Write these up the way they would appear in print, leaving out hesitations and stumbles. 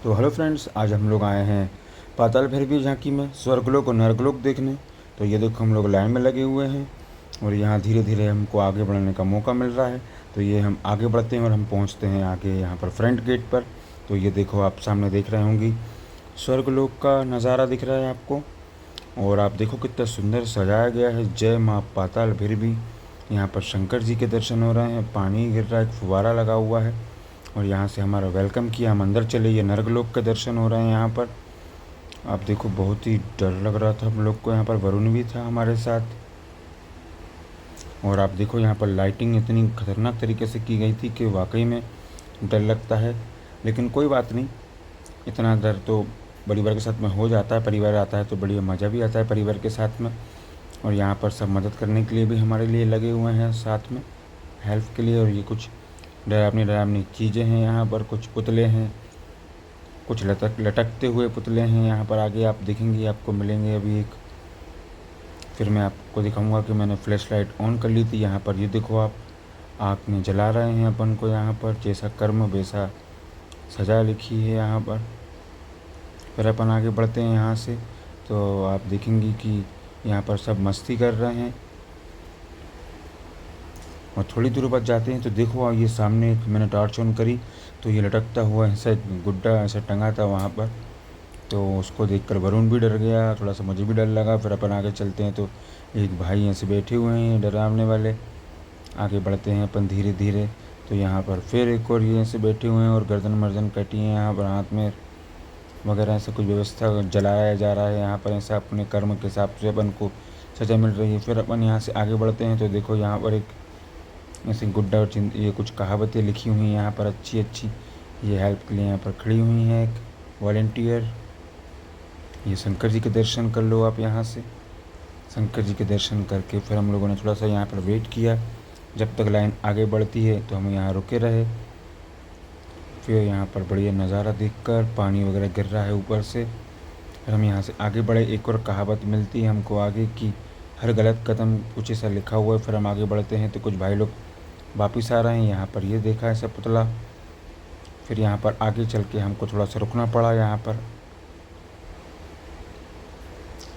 तो hello friends, आज हम लोग आए हैं पाताल भैरवी झांकी में स्वर्गलोक और नरकलोक देखने। तो ये देखो हम लोग लाइन में लगे हुए हैं और यहाँ धीरे धीरे हमको आगे बढ़ने का मौका मिल रहा है। तो ये हम आगे बढ़ते हैं और हम पहुँचते हैं आगे यहाँ पर फ्रंट गेट पर। तो ये देखो आप सामने देख रहे होंगी स्वर्गलोक का नज़ारा दिख रहा है आपको। और आप देखो कितना सुंदर सजाया गया है। जय माँ पाताल भैरवी। यहाँ पर शंकर जी के दर्शन हो रहे हैं, पानी गिर रहा है, एक फुवारा लगा हुआ है और यहाँ से हमारा वेलकम किया। हम अंदर चले, ये नरकलोक के दर्शन हो रहे हैं यहाँ पर। आप देखो बहुत ही डर लग रहा था हम लोग को, यहाँ पर वरुण भी था हमारे साथ। और आप देखो यहाँ पर लाइटिंग इतनी खतरनाक तरीके से की गई थी कि वाकई में डर लगता है। लेकिन कोई बात नहीं, इतना डर तो परिवार के साथ में हो जाता है। परिवार आता है तो बढ़िया मज़ा भी आता है परिवार के साथ में। और यहाँ पर सब मदद करने के लिए भी हमारे लिए लगे हुए हैं साथ में, हेल्प के लिए। और ये कुछ डरावनी डरावनी चीज़ें हैं यहाँ पर, कुछ पुतले हैं, कुछ लटकते हुए पुतले हैं यहाँ पर। आगे आप देखेंगे, आपको मिलेंगे अभी एक। फिर मैं आपको दिखाऊंगा कि मैंने फ्लैश लाइट ऑन कर ली थी यहाँ पर। ये देखो आप, आँख में जला रहे हैं अपन को यहाँ पर। जैसा कर्म वैसा सजा लिखी है यहाँ पर। फिर अपन आगे बढ़ते हैं यहाँ से, तो आप देखेंगे कि यहाँ पर सब मस्ती कर रहे हैं। और थोड़ी दूर बाद जाते हैं तो देखो ये सामने एक मैंने टॉर्च ऑन करी तो ये लटकता हुआ ऐसा गुड्डा ऐसा टंगा था वहाँ पर। तो उसको देखकर वरुण भी डर गया, थोड़ा सा मुझे भी डर लगा। फिर अपन आगे चलते हैं तो एक भाई ऐसे बैठे हुए हैं डरावने वाले। आगे बढ़ते हैं अपन धीरे धीरे, तो यहाँ पर फिर एक और ये ऐसे बैठे हुए हैं और गर्दन मर्दन कटी है यहाँ पर, हाथ में वगैरह ऐसा कुछ व्यवस्था जलाया जा रहा है यहाँ पर। ऐसा अपने कर्म के हिसाब से अपन को सज़ा मिल रही है। फिर अपन यहाँ से आगे बढ़ते हैं तो देखो यहाँ पर एक ऐसे गुड्डा और ये कुछ कहावतें लिखी हुई हैं यहाँ पर अच्छी अच्छी। ये हेल्प के लिए यहाँ पर खड़ी हुई हैं एक वॉलेंटियर। ये शंकर जी के दर्शन कर लो आप यहाँ से। शंकर जी के दर्शन करके फिर हम लोगों ने थोड़ा सा यहाँ पर वेट किया जब तक लाइन आगे बढ़ती है, तो हम यहाँ रुके रहे। फिर यहाँ पर बढ़िया नज़ारा देखकर, पानी वगैरह गिर रहा है ऊपर से, फिर हम यहाँ से आगे बढ़े। एक और कहावत मिलती है हमको आगे की, हर गलत कदम कुछ ऐसा लिखा हुआ है। फिर हम आगे बढ़ते हैं तो कुछ भाई लोग वापस आ रहे हैं। यहाँ पर ये देखा ऐसा पुतला। फिर यहाँ पर आगे चल के हमको थोड़ा सा रुकना पड़ा यहाँ पर,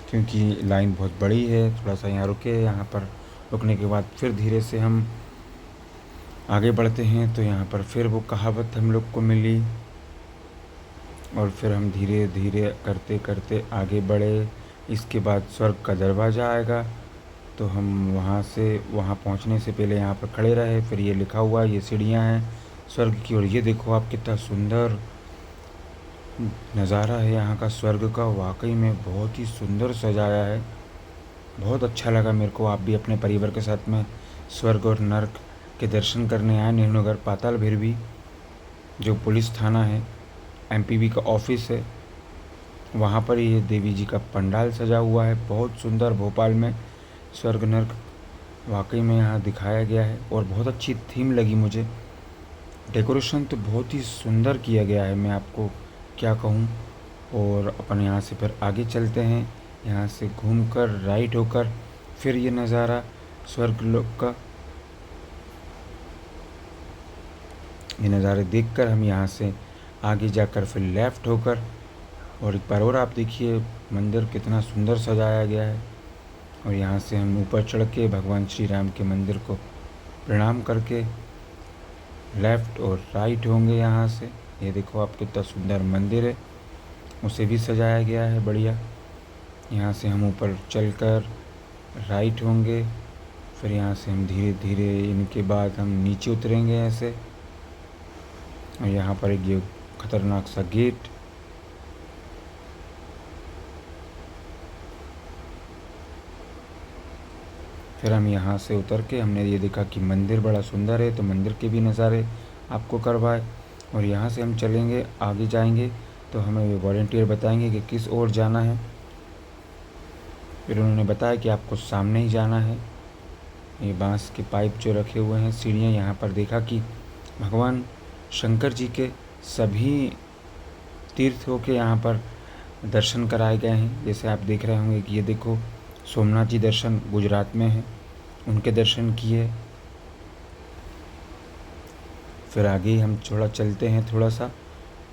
क्योंकि लाइन बहुत बड़ी है। थोड़ा सा यहाँ रुके, यहाँ पर रुकने के बाद फिर धीरे से हम आगे बढ़ते हैं। तो यहाँ पर फिर वो कहावत हम लोग को मिली और फिर हम धीरे धीरे करते करते आगे बढ़े। इसके बाद स्वर्ग का दरवाज़ा आएगा, तो हम वहाँ पहुँचने से पहले यहाँ पर खड़े रहे। फिर ये लिखा हुआ है, ये सीढ़ियाँ हैं स्वर्ग की। और ये देखो आप कितना सुंदर नज़ारा है यहाँ का स्वर्ग का। वाकई में बहुत ही सुंदर सजाया है, बहुत अच्छा लगा मेरे को। आप भी अपने परिवार के साथ में स्वर्ग और नर्क के दर्शन करने आए। नेहरूनगर पाताल भैरवी जो पुलिस थाना है, एमपीवी का ऑफिस है, वहाँ पर ये देवी जी का पंडाल सजा हुआ है बहुत सुंदर। भोपाल में स्वर्ग नर्क वाकई में यहाँ दिखाया गया है और बहुत अच्छी थीम लगी मुझे। डेकोरेशन तो बहुत ही सुंदर किया गया है, मैं आपको क्या कहूँ। और अपन यहाँ से फिर आगे चलते हैं, यहाँ से घूमकर राइट होकर फिर ये नज़ारा स्वर्ग लोक का, ये नज़ारे देखकर हम यहाँ से आगे जाकर फिर लेफ़्ट होकर, और एक बार और आप देखिए मंदिर कितना सुंदर सजाया गया है। और यहाँ से हम ऊपर चढ़ के भगवान श्री राम के मंदिर को प्रणाम करके लेफ़्ट और राइट होंगे यहाँ से। ये देखो आप कितना सुंदर मंदिर है, उसे भी सजाया गया है बढ़िया। यहाँ से हम ऊपर चलकर राइट होंगे, फिर यहाँ से हम धीरे धीरे इनके बाद हम नीचे उतरेंगे ऐसे। और यहाँ पर एक ये खतरनाक सा गेट, फिर हम यहाँ से उतर के हमने ये देखा कि मंदिर बड़ा सुंदर है, तो मंदिर के भी नज़ारे आपको करवाए। और यहाँ से हम चलेंगे आगे जाएंगे तो हमें वॉलंटियर बताएंगे कि किस ओर जाना है। फिर उन्होंने बताया कि आपको सामने ही जाना है। ये बांस के पाइप जो रखे हुए हैं, सीढ़ियाँ, यहाँ पर देखा कि भगवान शंकर जी के सभी तीर्थों के यहाँ पर दर्शन कराए गए हैं। जैसे आप देख रहे होंगे कि ये देखो सोमनाथ जी दर्शन गुजरात में है, उनके दर्शन किए। फिर आगे हम थोड़ा चलते हैं थोड़ा सा,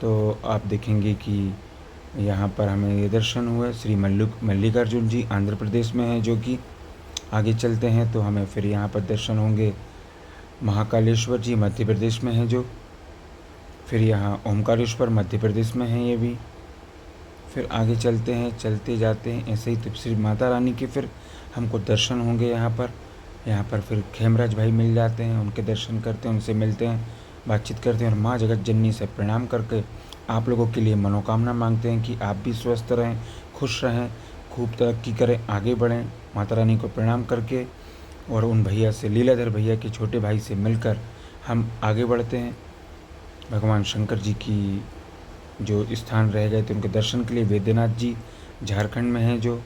तो आप देखेंगे कि यहाँ पर हमें ये दर्शन हुए। श्री मल्लिकार्जुन जी आंध्र प्रदेश में है, जो कि आगे चलते हैं तो हमें फिर यहाँ पर दर्शन होंगे। महाकालेश्वर जी मध्य प्रदेश में है जो, फिर यहाँ ओमकारेश्वर मध्य प्रदेश में है ये भी। फिर आगे चलते हैं, चलते जाते हैं ऐसे ही, तो श्री माता रानी के फिर हमको दर्शन होंगे यहाँ पर फिर खेमराज भाई मिल जाते हैं, उनके दर्शन करते हैं, उनसे मिलते हैं, बातचीत करते हैं और माँ जगत जननी से प्रणाम करके आप लोगों के लिए मनोकामना मांगते हैं कि आप भी स्वस्थ रहें, खुश रहें, खूब तरक्की करें, आगे बढ़ें। माता रानी को प्रणाम करके और उन भैया से, लीलाधर भैया के छोटे भाई से मिलकर हम आगे बढ़ते हैं। भगवान शंकर जी की जो स्थान रह गए थे उनके दर्शन के लिए वैद्यनाथ जी झारखंड में हैं जो,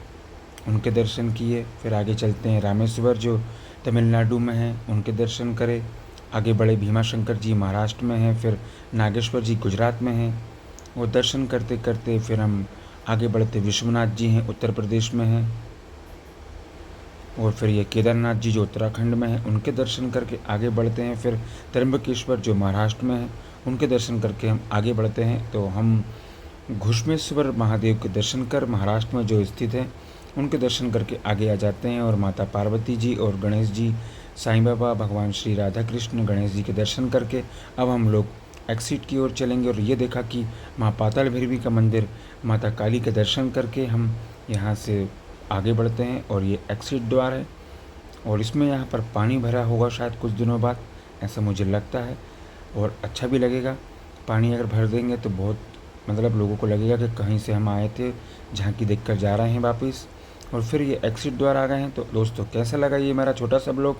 उनके दर्शन किए। फिर आगे चलते हैं रामेश्वर जो तमिलनाडु में हैं, उनके दर्शन करें। आगे बढ़े भीमा शंकर जी महाराष्ट्र में हैं, फिर नागेश्वर जी गुजरात में हैं। वो दर्शन करते करते फिर हम आगे बढ़ते, विश्वनाथ जी हैं उत्तर प्रदेश में हैं, और फिर ये केदारनाथ जी जो उत्तराखंड में हैं उनके दर्शन करके आगे बढ़ते हैं। फिर त्र्यंबकेश्वर जो महाराष्ट्र में है उनके दर्शन करके हम आगे बढ़ते हैं। तो हम घुश्मेश्वर महादेव के दर्शन कर महाराष्ट्र में जो स्थित हैं उनके दर्शन करके आगे आ जाते हैं, और माता पार्वती जी और गणेश जी, साईं बाबा, भगवान श्री राधा कृष्ण गणेश जी के दर्शन करके अब हम लोग एग्जिट की ओर चलेंगे। और ये देखा कि माँ पाताल भैरवी का मंदिर, माता काली के दर्शन करके हम यहाँ से आगे बढ़ते हैं, और ये एग्जिट द्वार है और इसमें यहाँ पर पानी भरा होगा शायद कुछ दिनों बाद, ऐसा मुझे लगता है, और अच्छा भी लगेगा। पानी अगर भर देंगे तो बहुत मतलब लोगों को लगेगा कि कहीं से हम आए थे, झांकी देखकर जा रहे हैं वापस। और फिर ये एग्जिट द्वार आ गए हैं। तो दोस्तों कैसा लगा ये मेरा छोटा सा ब्लॉग,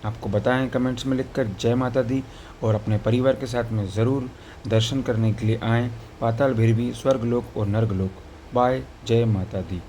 आपको बताएं कमेंट्स में लिखकर। जय माता दी, और अपने परिवार के साथ में ज़रूर दर्शन करने के लिए आएँ पाताल भैरवी, स्वर्गलोक और नर्गलोक। बाय, जय माता दी।